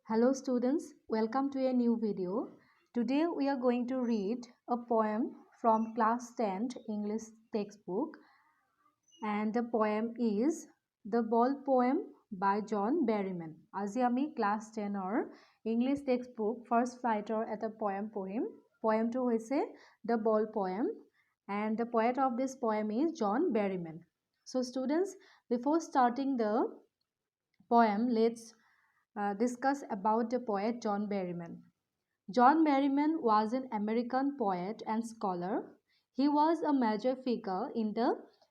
Hello students, welcome to a new video. Today we are going to read a poem from class 10 English textbook, and the poem is The Ball Poem by John Berryman. Aji ami class 10 or English textbook first flighter at a poem poem. Poem to hoise The Ball Poem, and the poet of this poem is John Berryman. So students, before starting the poem, let's discuss about the poet John Berryman. John Berryman was an American poet and scholar. He was a major figure in the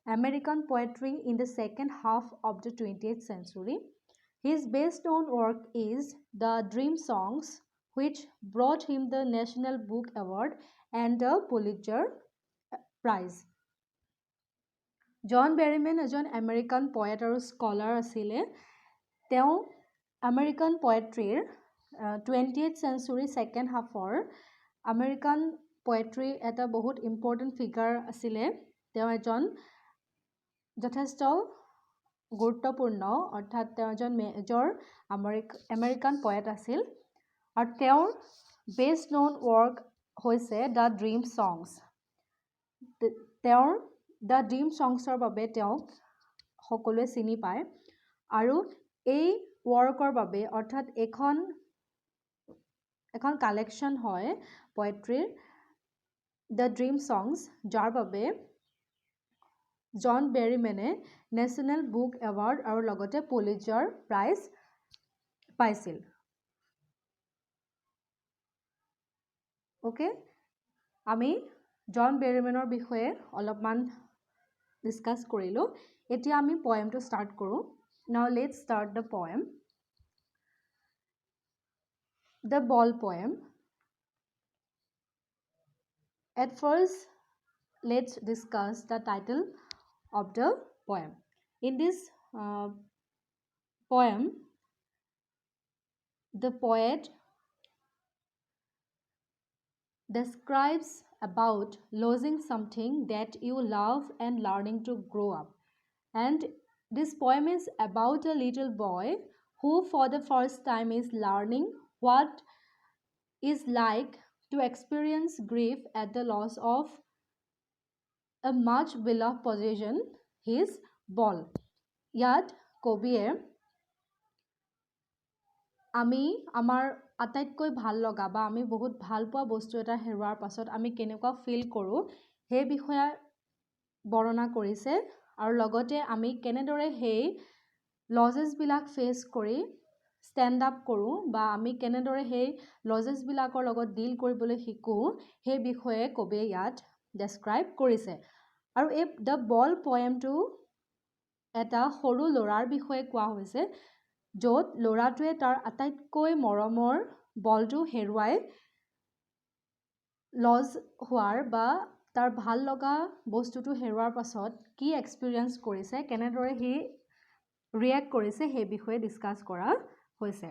American poetry in the second half of the 20th century. His best known work is The Dream Songs, which brought him the National Book Award and the Pulitzer Prize. John Berryman এজন American poet আৰু scholar আছিলে। তেওঁ American পয়েট্ৰিৰ 20th century second halfৰ American পয়েট্ৰিৰ এটা বহুত important figure আছিলে। তেওঁ এজন যথেষ্ট গুৰুত্বপূৰ্ণ অৰ্থাৎ তেওঁ এজন মেজৰ আমেৰিকান পয়েট আছিল আৰু তেওঁৰ বেষ্ট ন'ন ৱৰ্ক হৈছে দ্য ড্ৰিম ছংছ। তেওঁৰ দ্য ড্ৰিম ছংছৰ বাবে তেওঁক সকলোৱে চিনি পায় আৰু এই ৱৰ্কৰ বাবে অৰ্থাৎ এখন কালেকশ্যন হয় পয়েট্ৰিৰ দ্য ড্ৰিম ছংছ, যাৰ বাবে জন বেৰিমেনে নেশ্যনেল বুক এৱাৰ্ড আৰু লগতে পুলিটজাৰ প্ৰাইজ পাইছিল। অ'কে, আমি জন বেৰিমেনৰ বিষয়ে অলপমান ডিছকাছ কৰিলোঁ। এতিয়া আমি পয়েমটো ষ্টাৰ্ট কৰোঁ। নাও let's start the poem. The Ball Poem. At first, let's discuss the title of the poem. In this poem, the poet describes about losing something that you love and learning to grow up. And this poem is about a little boy who for the first time is learning what is like to experience grief at the loss of a much beloved possession, his ball. ইয়াত কবিয়ে আমি আমাৰ আটাইতকৈ ভাল লগা বা আমি বহুত ভাল পোৱা বস্তু এটা হেৰুৱাৰ পাছত আমি কেনেকুৱা ফিল কৰোঁ সেই বিষয়ে বৰ্ণনা কৰিছে আৰু লগতে আমি কেনেদৰে সেই লজেছবিলাক ফেচ কৰি ষ্টেণ্ড আপ কৰোঁ বা আমি কেনেদৰে সেই লজেছবিলাকৰ লগত ডিল কৰিবলৈ শিকোঁ সেই বিষয়ে কবিয়ে ইয়াত ডেছক্ৰাইব কৰিছে। আৰু এই দ্য বল পয়েমটো এটা সৰু ল'ৰাৰ বিষয়ে কোৱা হৈছে, য'ত ল'ৰাটোৱে তাৰ আটাইতকৈ মৰমৰ বলটো হেৰুৱাই লজ হোৱাৰ বা তাৰ ভাল লগা বস্তুটো হেৰুৱাৰ পাছত কি এক্সপিৰিয়েঞ্চ কৰিছে, কেনেদৰে সি ৰিয়েক্ট কৰিছে সেই বিষয়ে ডিছকাছ কৰা হৈছে।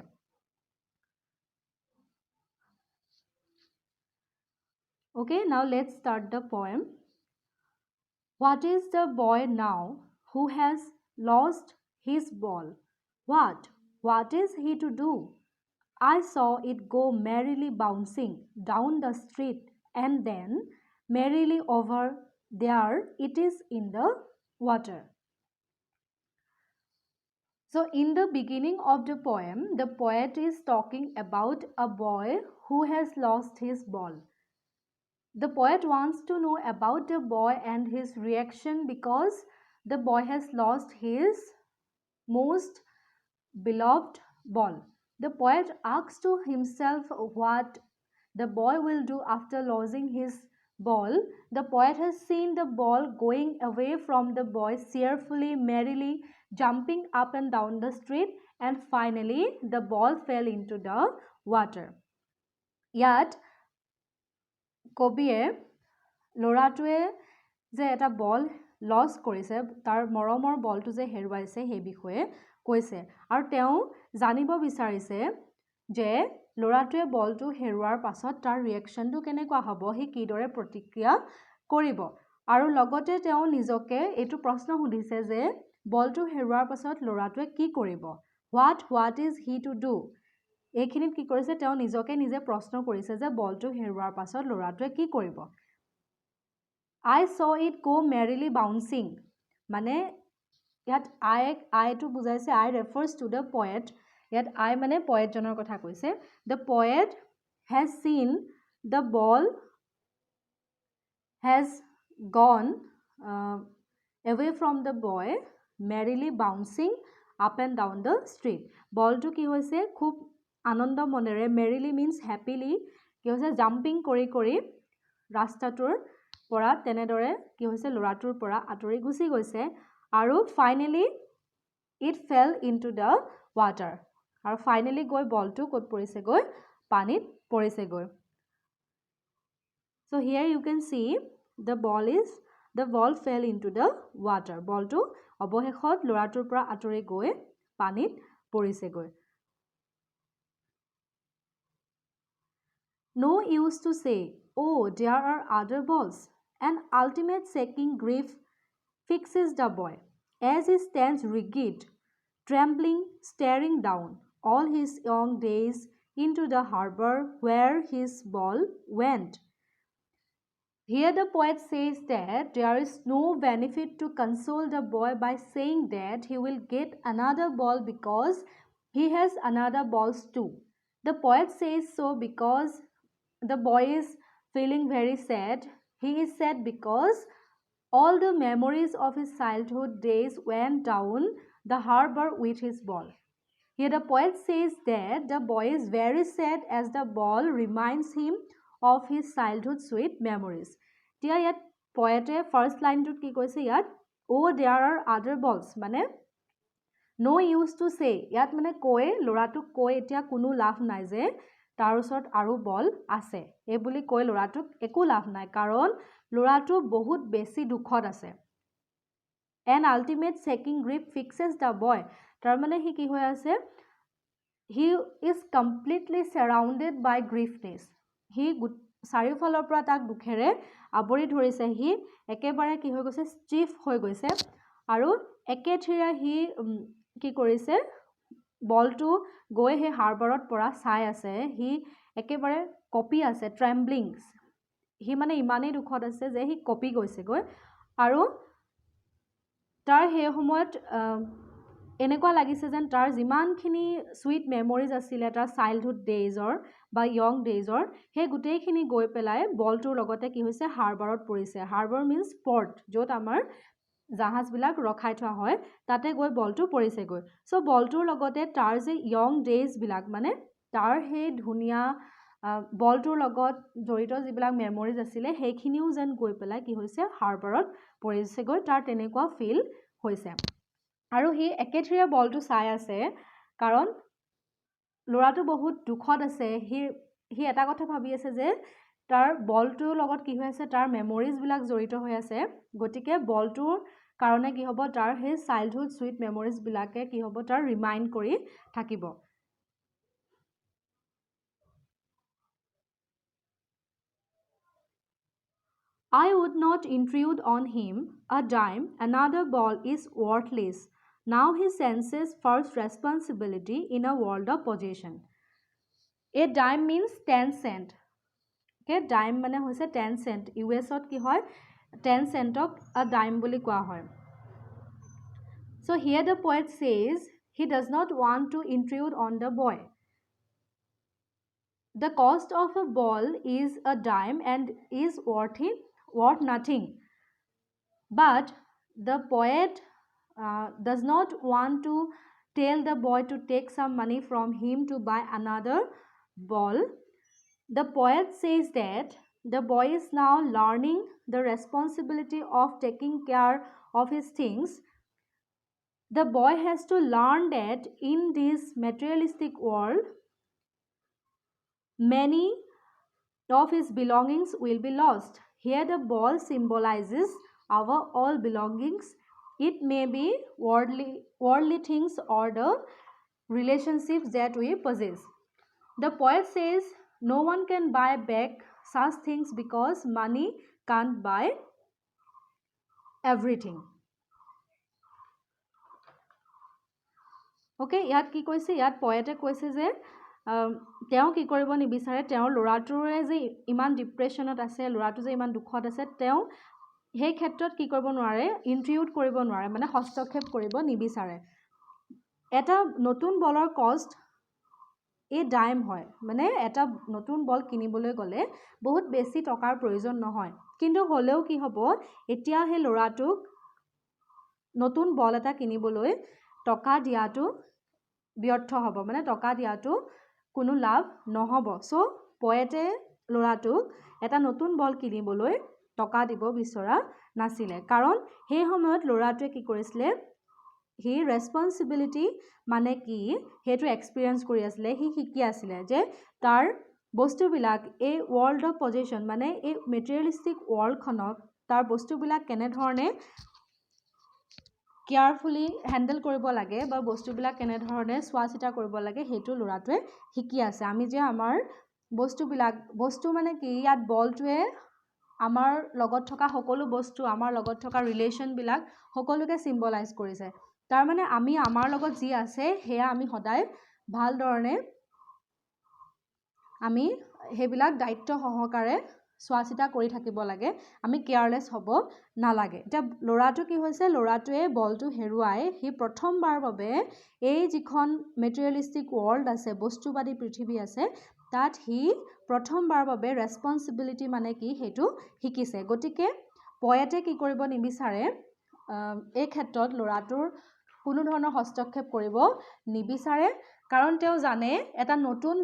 Okay, now let's start the poem. What is the boy now who has lost his ball? What is he to do? I saw it go merrily bouncing down the street, and then merrily over there it is in the water. So in the beginning of the poem, the poet is talking about a boy who has lost his ball. The poet wants to know about the boy and his reaction because the boy has lost his most beloved ball. The poet asks to himself what the boy will do after losing his ball. The poet has seen the ball going away from the boy cheerfully, merrily, jumping up and down the street, and finally the ball fell into the water. Yet, কবিয়ে ল'ৰাটোৱে যে এটা বল loss কৰিছে, তাৰ মৰমৰ বলটো যে হেৰুৱাইছে সেই বিষয়ে কৈছে আৰু তেওঁ জানিব বিচাৰিছে যে ল'ৰাটোৱে বলটো হেৰুৱাৰ পাছত তাৰ ৰিয়েকশ্যনটো কেনেকুৱা হ'ব, সি কিদৰে প্ৰতিক্ৰিয়া কৰিব। আৰু লগতে তেওঁ নিজকে এইটো প্ৰশ্ন সুধিছে যে বলটো হেৰুৱাৰ পাছত ল'ৰাটোৱে কি কৰিব। What is he to do? এইখিনিত কি কৰিছে তেওঁ নিজকে নিজে প্ৰশ্ন কৰিছে যে বলটো হেৰুৱাৰ পাছত ল'ৰাটোৱে কি কৰিব I saw it go merrily bouncing মানে ইয়াত I to বুজাইছে I refers to the poet ইয়াত I মানে poet জনৰ কথা কৈছে the poet has seen the ball has gone away from the boy merrily bouncing up and down the street বলটো কি হৈছে খুব আনন্দ মনেৰে merrily means happily কি হৈছে জাম্পিং কৰি কৰি ৰাস্তাটোৰ পৰা তেনেদৰে কি হৈছে লৰাটোৰ পৰা আতৰি গুছি গৈছে আৰু finally it fell into the water আৰু ফাইনালি গৈ বলটো কত পৰিছে গৈ পানীত পৰিছে গৈ so here you can see the ball fell into the water বলটো অবশেষত লৰাটোৰ পৰা আতৰি গৈ পানীত পৰিছে গৈ No use to say, oh, there are other balls. An ultimate sinking grief fixes the boy as he stands rigid, trembling, staring down all his young days into the harbor where his ball went. Here the poet says that there is no benefit to console the boy by saying that he will get another ball because he has another balls too. The poet says so because the boy is feeling very sad. He is sad because all the memories of his childhood days went down the harbor with his ball. Here the poet says that the boy is very sad as the ball reminds him of his childhood sweet memories. Tia yat poet first line to ki koise yat oh there are other balls mane no use to say yat mane koe loratuk koe etia kuno lav nai je তাৰ ওচৰত আৰু বল আছে এই বুলি কৈ লৰাটোক একো লাভ নাই কাৰণ লৰাটো বহুত বেছি দুখত আছে an ultimate sinking grief fixes the boy তাৰ মানে হি কি হৈ আছে he is completely surrounded by griefness হি চাৰিওফালৰ পৰা তাক দুখেৰে আবৰি ধৰিছে হি একেবাৰে কি হৈ গৈছে ষ্টিফ হৈ গৈছে আৰু একেঠিৰা হি কি কৰিছে বলটো গৈ হে হাৰবাৰত পৰা চাই আছে হি একেবাৰে কপি আছে ট্ৰেম্বলিং হি মানে ইমানেই দুখত আছে যে হি কপি গৈছে গৈ আৰু তাৰ হে সময়ত এনেকুৱা লাগিছে যেন তাৰ যিমানখিনি সুইট মেমৰিজ আছিল তাৰ চাইল্ডহুড ডেজৰ বা ইয়ং ডেজৰ হে গুটেইখিনি গৈ পেলাই বলটোৰ লগতে কি হৈছে হাৰবাৰত পৰিছে হাৰবাৰ মিন্স পৰ্ট য'ত আমাৰ জাহাজ বিলাক ৰখাই থোৱা হয় তাতে গৈ বলটো পৰিছে গৈ সো বলটোৰ লগতে তাৰ যে ইয়ং ডেজ বিলাক মানে তাৰ হে ধুনিয়া বলটোৰ লগত জড়িত যিবিলাক মেমৰিজ আছিল হেখিনিও যেন গৈ পেলাই কি হৈছে হাৰবাৰত পৰিছে গৈ তাৰ তেনেকুৱা ফিল হৈছে আৰু হি একেঠিৰে বলটো চাই আছে কাৰণ লৰাটো বহুত দুখত আছে হি এটা কথা ভাবি আছে যে তাৰ বলটোৰ লগত কি হৈ আছে তাৰ মেমৰিজ বিলাক জড়িত হৈ আছে গটিকে বলটোৰ কাৰণে কি হ'ব তাৰ হে চাইল্ডহুড সুইট মেমৰিজ বিলাকে কি হ'ব তাৰ ৰিমাইন্ড কৰি থাকিব I would not intrude on him a dime another ball is worthless now he senses first responsibility in a world of possession a dime means 10 cent okay dime মানে হৈছে 10 cent US ত কি হয় 10 cent ক a dime বুলি কোৱা হয় so here the poet says he does not want to intrude on the boy the cost of a ball is a dime and is worth nothing but the poet does not want to tell the boy to take some money from him to buy another ball the poet says that the boy is now learning the responsibility of taking care of his things the boy has to learn that in this materialistic world many of his belongings will be lost here the ball symbolizes our all belongings it may be worldly things or the relationships that we possess the poet says no one can buy back such things because money can't buy everything okay ইয়াত কি কৈছে ইয়াত poet কৈছে যে তেওঁ কি কৰিব নিবিচাৰে, তেওঁৰ ল'ৰাটোৰে যে ইমান ডিপ্ৰেশ্যনত আছে, ল'ৰাটো যে ইমান দুখত আছে, তেওঁ সেই ক্ষেত্ৰত কি কৰিব নোৱাৰে, ইনট্ৰিউট কৰিব নোৱাৰে, মানে হস্তক্ষেপ কৰিব নিবিচাৰে। এটা নতুন বলৰ কষ্ট এই ডাইম হয়, মানে এটা নতুন বল কিনিবলৈ গ'লে বহুত বেছি টকাৰ প্ৰয়োজন নহয়, কিন্তু হ'লেও কি হ'ব, এতিয়া সেই ল'ৰাটোক নতুন বল এটা কিনিবলৈ টকা দিয়াটো ব্যৰ্থ হ'ব, মানে টকা দিয়াটো কোনো লাভ নহ'ব। চ' পয়েটে ল'ৰাটোক এটা নতুন বল কিনিবলৈ টকা দিব বিচৰা নাছিলে, কাৰণ সেই সময়ত ল'ৰাটোৱে কি কৰিছিলে, সি ৰেছপনচিবিলিটি মানে কি সেইটো এক্সপিৰিয়েঞ্চ কৰি আছিলে, সি শিকি আছিলে যে তাৰ বস্তুবিলাক এই ৱৰ্ল্ড অফ পজিশ্যন, মানে এই মেটেৰিয়েলিষ্টিক ৱৰ্ল্ডখনক তাৰ বস্তুবিলাক কেনেধৰণে কেয়াৰফুলি হেণ্ডেল কৰিব লাগে বা বস্তুবিলাক কেনেধৰণে চোৱা চিতা কৰিব লাগে সেইটো ল'ৰাটোৱে শিকি আছে। আমি যে আমাৰ বস্তু মানে কি, ইয়াত বলটোৱে আমাৰ লগত থকা সকলো বস্তু, আমাৰ লগত থকা ৰিলেশ্যনবিলাক সকলোকে চিম্বলাইজ কৰিছে। তাৰমানে আমি আমাৰ লগত যি আছে সেয়া আমি সদায় ভাল ধৰণে আমি সেইবিলাক দায়িত্ব সহকাৰে চোৱা চিতা কৰি থাকিব লাগে, আমি কেয়াৰলেছ হ'ব নালাগে। এতিয়া ল'ৰাটো কি হৈছে, ল'ৰাটোৱে বলটো হেৰুৱাই সি প্ৰথমবাৰ বাবে এই যিখন মেটেৰিয়েলিষ্টিক ৱৰ্ল্ড আছে, বস্তুবাদী পৃথিৱী আছে, তাত সি প্ৰথমবাৰ বাবে ৰেছপনচিবিলিটি মানে কি সেইটো শিকিছে। গতিকে পয়েটে কি কৰিব নিবিচাৰে, এই ক্ষেত্ৰত ল'ৰাটোৰ কোনো ধৰণৰ হস্তক্ষেপ কৰিব নিবিচাৰে, কাৰণ তেওঁ জানে এটা নতুন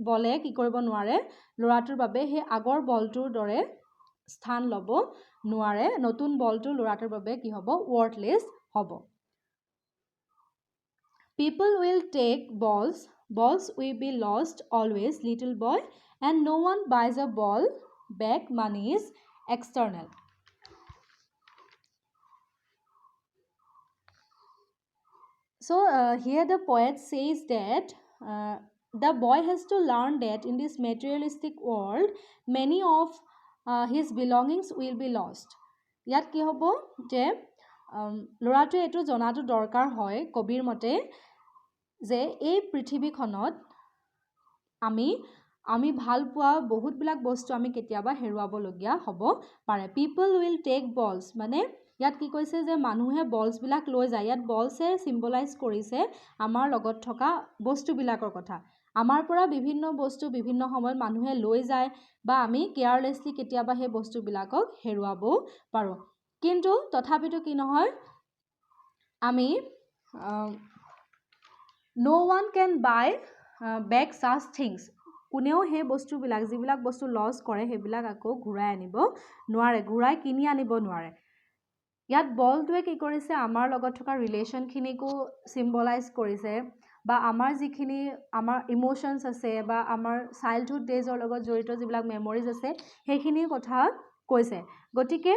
বলে কি কৰিব নোৱাৰে, ল'ৰাটোৰ বাবে সেই আগৰ বলটোৰ দৰে স্থান ল'ব নোৱাৰে, নতুন বলটো ল'ৰাটোৰ বাবে কি হ'ব, ৱৰ্থলেছ হ'ব। People will take balls will be lost always, little boy, and no one buys a ball back, money is external. So here the poet says that the boy has to learn that in this materialistic world many of his belongings will be lost. ইয়াত কি হ'ব যে ল'ৰাটোৱে এইটো জনাটো দৰকাৰ হয় কবিৰ মতে যে এই পৃথিৱীখনত আমি ভাল পোৱা বহুতবিলাক বস্তু আমি কেতিয়াবা হেৰুৱাবলগীয়া হ'ব পাৰে। পিপল উইল টেক বলছ, মানে ইয়াত কি কৈছে যে মানুহে বলছবিলাক লৈ যায়, ইয়াত বলছে চিম্বলাইজ কৰিছে আমাৰ লগত থকা বস্তুবিলাকৰ কথা। আমাৰ পৰা বিভিন্ন বস্তু বিভিন্ন সময়ত মানুহে লৈ যায় বা আমি কেয়াৰলেছলি কেতিয়াবা সেই বস্তুবিলাকক হেৰুৱাবও পাৰোঁ, কিন্তু তথাপিতো কি নহয়, আমি no one can buy back such things, কোনেও সেই বস্তুবিলাক যিবিলাক বস্তু লছ কৰে সেইবিলাক আকৌ ঘূৰাই আনিব নোৱাৰে, ঘূৰাই কিনি আনিব নোৱাৰে। ইয়াত বলটোৱে কি কৰিছে, আমাৰ লগত থকা ৰিলেশ্যনখিনিকো চিম্বলাইজ কৰিছে, বা আমাৰ যিখিনি আমাৰ ইম'শ্যনছ আছে বা আমাৰ চাইল্ডহুড ডেজৰ লগত জড়িত যিবিলাক মেমৰিজ আছে সেইখিনিৰ কথা কৈছে। গতিকে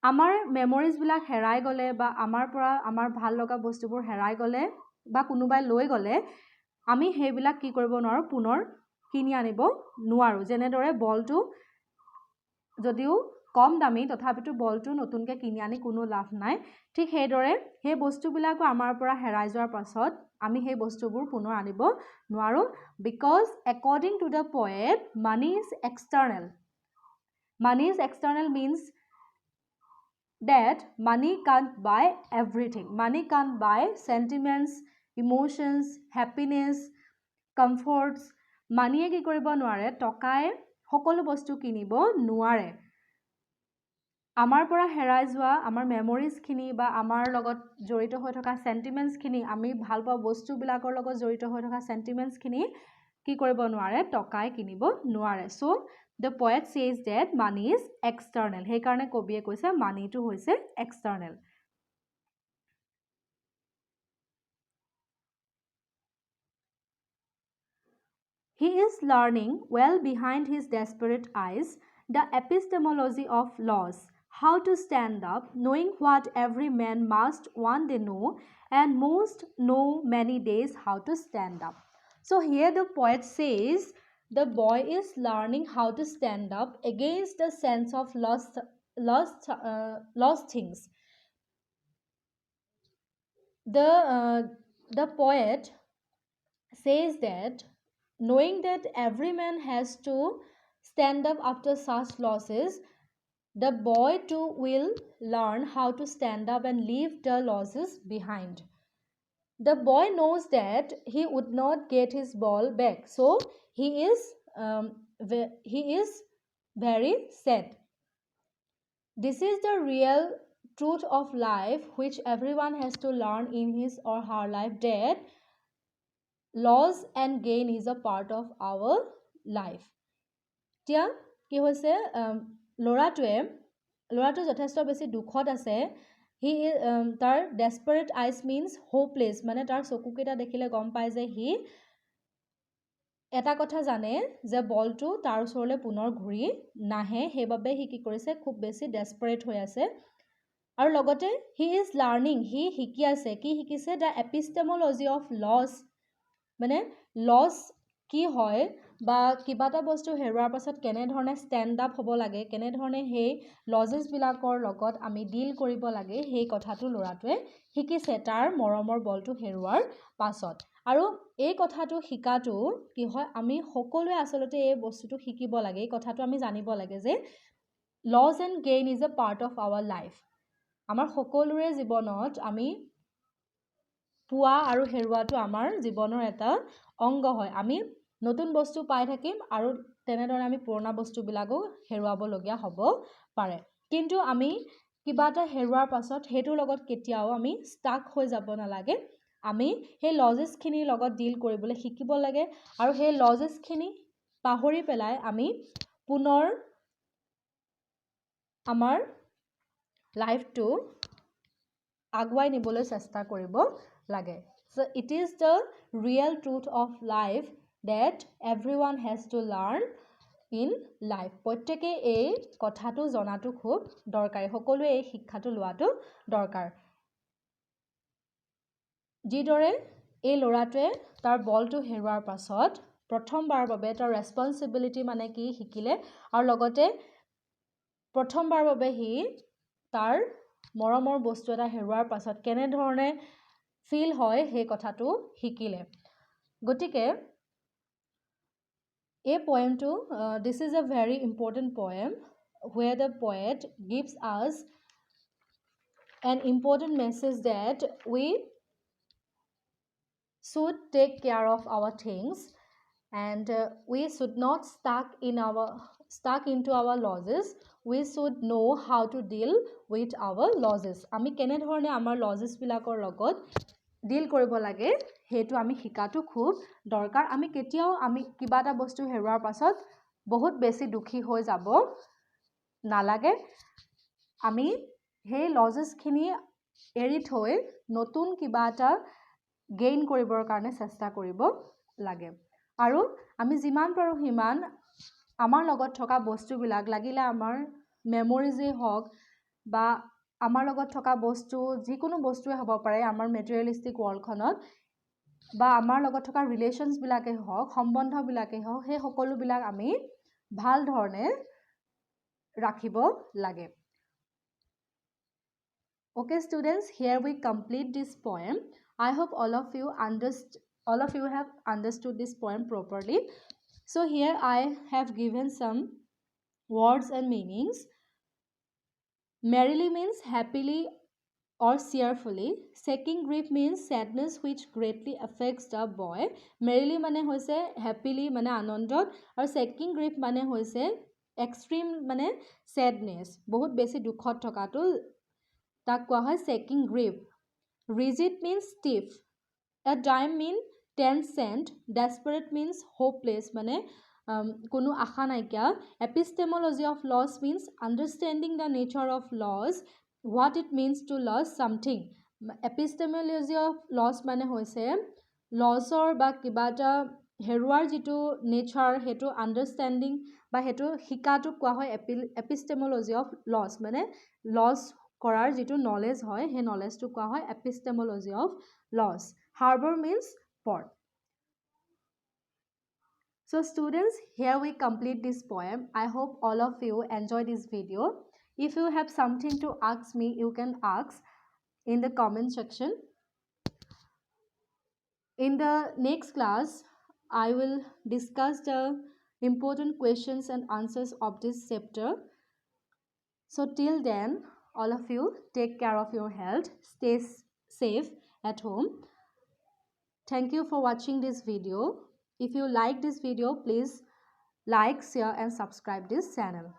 আমাৰ মেমৰিজবিলাক হেৰাই গ'লে বা আমাৰ পৰা আমাৰ ভাল লগা বস্তুবোৰ হেৰাই গ'লে বা কোনোবাই লৈ গ'লে আমি সেইবিলাক কি কৰিব নোৱাৰোঁ, পুনৰ কিনি আনিব নোৱাৰোঁ। যেনেদৰে বলটো যদিও কম দামী তথাপিতো বলটো নতুনকৈ কিনি আনি কোনো লাভ নাই, ঠিক সেইদৰে সেই বস্তুবিলাকো আমাৰ পৰা হেৰাই যোৱাৰ পাছত আমি সেই বস্তুবোৰ পুনৰ আনিব নোৱাৰোঁ, because according to the poet money is external. Money is external means that money can't buy everything. Money can't buy sentiments, emotions, happiness, comforts. মানিয়ে কি কৰিব নোৱাৰে, টকাই সকলো বস্তু কিনিব নোৱাৰে। আমাৰ পৰা হেৰাই যোৱা আমাৰ মেমৰিজখিনি বা আমাৰ লগত জড়িত হৈ থকা চেণ্টিমেণ্টছখিনি, আমি ভাল পোৱা বস্তুবিলাকৰ লগত জড়িত হৈ থকা চেণ্টিমেণ্টছখিনি কি কৰিব নোৱাৰে, টকাই কিনিব নোৱাৰে। চ' the poet says that money is external, সেইকাৰণে কবিয়ে কৈছে মানিটো হৈছে external. He is learning well behind his desperate eyes the epistemology of loss, how to stand up, knowing what every man must one day know, and most know many days how to stand up. So here the poet says the boy is learning how to stand up against the sense of lost things. The poet says that knowing that every man has to stand up after such losses, the boy too will learn how to stand up and leave the losses behind. The boy knows that he would not get his ball back, so he is very sad. This is the real truth of life which everyone has to learn in his or her life, that loss and gain is a part of our life. এতিয়া কি হৈছে ল'ৰাটো যথেষ্ট বেছি দুখত আছে। হি তাৰ ডেছপাৰেট আইজ means hopeless, মানে তাৰ চকুকেইটা দেখিলে গম পায় যে সি এটা কথা জানে যে বলটো তাৰ ওচৰলৈ পুনৰ ঘূৰি নাহে, সেইবাবে সি কি কৰিছে, খুব বেছি ডেছপাৰেট হৈ আছে। আৰু লগতে হি ইজ লাৰ্ণিং, সি শিকি আছে, কি শিকিছে, দ্য এপিষ্টেমলজি অফ লছ, মানে লছ কি হয় বা কিবা এটা বস্তু হেৰুৱাৰ পাছত কেনেধৰণে ষ্টেণ্ড আপ হ'ব লাগে, কেনেধৰণে সেই লজেছবিলাকৰ লগত আমি ডিল কৰিব লাগে, সেই কথাটো ল'ৰাটোৱে শিকিছে তাৰ মৰমৰ বলটো হেৰুৱাৰ পাছত। আৰু এই কথাটো শিকাটো কি হয়, আমি সকলোৱে আচলতে এই বস্তুটো শিকিব লাগে, এই কথাটো আমি জানিব লাগে যে loss and gain is a part of our life. আমাৰ সকলোৰে জীৱনত আমি পোৱা আৰু হেৰুৱাটো আমাৰ জীৱনৰ এটা অংগ হয়। আমি নতুন বস্তু পাই থাকিম আৰু তেনেদৰে আমি পুৰণা বস্তুবিলাকো হেৰুৱাবলগীয়া হ'ব পাৰে, কিন্তু আমি কিবা এটা হেৰুৱাৰ পাছত সেইটোৰ লগত কেতিয়াও আমি ষ্টাক হৈ যাব নালাগে। আমি সেই লজেছখিনিৰ লগত ডিল কৰিবলৈ শিকিব লাগে আৰু সেই লজেছখিনি পাহৰি পেলাই আমি পুনৰ আমাৰ লাইফটো আগুৱাই নিবলৈ চেষ্টা কৰিব লাগে। So it is the real truth of life that everyone has to learn in life. প্ৰত্যেকে এই কথাটো জনাটো খুব দৰকাৰী, সকলোৱে এই শিক্ষাটো লোৱাটো দৰকাৰ। যিদৰে এই ল'ৰাটোৱে তাৰ বলটো হেৰুৱাৰ পাছত প্ৰথমবাৰৰ বাবে তাৰ ৰেছপনচিবিলিটি মানে কি শিকিলে, আৰু লগতে প্ৰথমবাৰৰ বাবে সি তাৰ মৰমৰ বস্তু এটা হেৰুৱাৰ পাছত কেনেধৰণে ফিল হয় সেই কথাটো শিকিলে। গতিকে এই পয়েমটো, this is a very important poem where the poet gives us an important message that we should take care of our things and we should not stuck into our losses. We should know how to deal with our losses. আমি কেনেধৰণে আমাৰ লজেছবিলাকৰ লগত ডিল কৰিব লাগে সেইটো আমি শিকাটো খুব দৰকাৰ। আমি কেতিয়াও আমি কিবা এটা বস্তু হেৰুৱাৰ পাছত বহুত বেছি দুখী হৈ যাব নালাগে। আমি সেই লজেছখিনি এৰি থৈ নতুন কিবা এটা গেইন কৰিবৰ কাৰণে চেষ্টা কৰিব লাগে। আৰু আমি যিমান পাৰোঁ সিমান আমাৰ লগত থকা বস্তুবিলাক, লাগিলে আমাৰ মেমৰিজেই হওক বা আমাৰ লগত থকা বস্তু যিকোনো বস্তুৱে হ'ব পাৰে আমাৰ মেটেৰিয়েলিষ্টিক ৱৰ্ল্ডখনত, বা আমাৰ লগত থকা ৰিলেশ্যনছবিলাকেই হওক, সম্বন্ধবিলাকেই হওক, সেই সকলোবিলাক আমি ভাল ধৰণে ৰাখিব লাগে। Okay students, here we complete this poem. I hope all of you have understood this poem properly. So here I have given some words and meanings. Merrily means happily or cheerfully. Shaking grief means sadness which greatly affects the boy. Merrily mane hoise happily mane anandot, aru shaking grief mane hoise extreme mane sadness, bahut beshi dukhot thokatu তাক কোৱা হয় shaking grief. Rigid means stiff. A dime means 10 cent. Desperate means hopeless, মানে কোনো আশা নাইকিয়া। Epistemology of loss means understanding the nature of loss, what it means to lose something. Epistemology of loss মানে হৈছে লছৰ বা কিবা এটা হেৰুৱাৰ যিটো নেচাৰ, সেইটো আণ্ডাৰষ্টেণ্ডিং বা সেইটো শিকাটোক কোৱা হয় এপিষ্টেমলজি অফ লছ, মানে লছ কৰাৰ যিটো নলেজ হয় সেই নলেজটো কোৱা হয় epistemology of loss. Harbour means port. So students, here we complete this poem. I hope all of you enjoy this video. If you have something to ask me, you can ask in the comment section. In the next class, I will discuss the important questions and answers of this chapter. So till then, all of you take care of your health, stay safe at home. Thank you for watching this video. If you like this video, please like, share and subscribe this channel.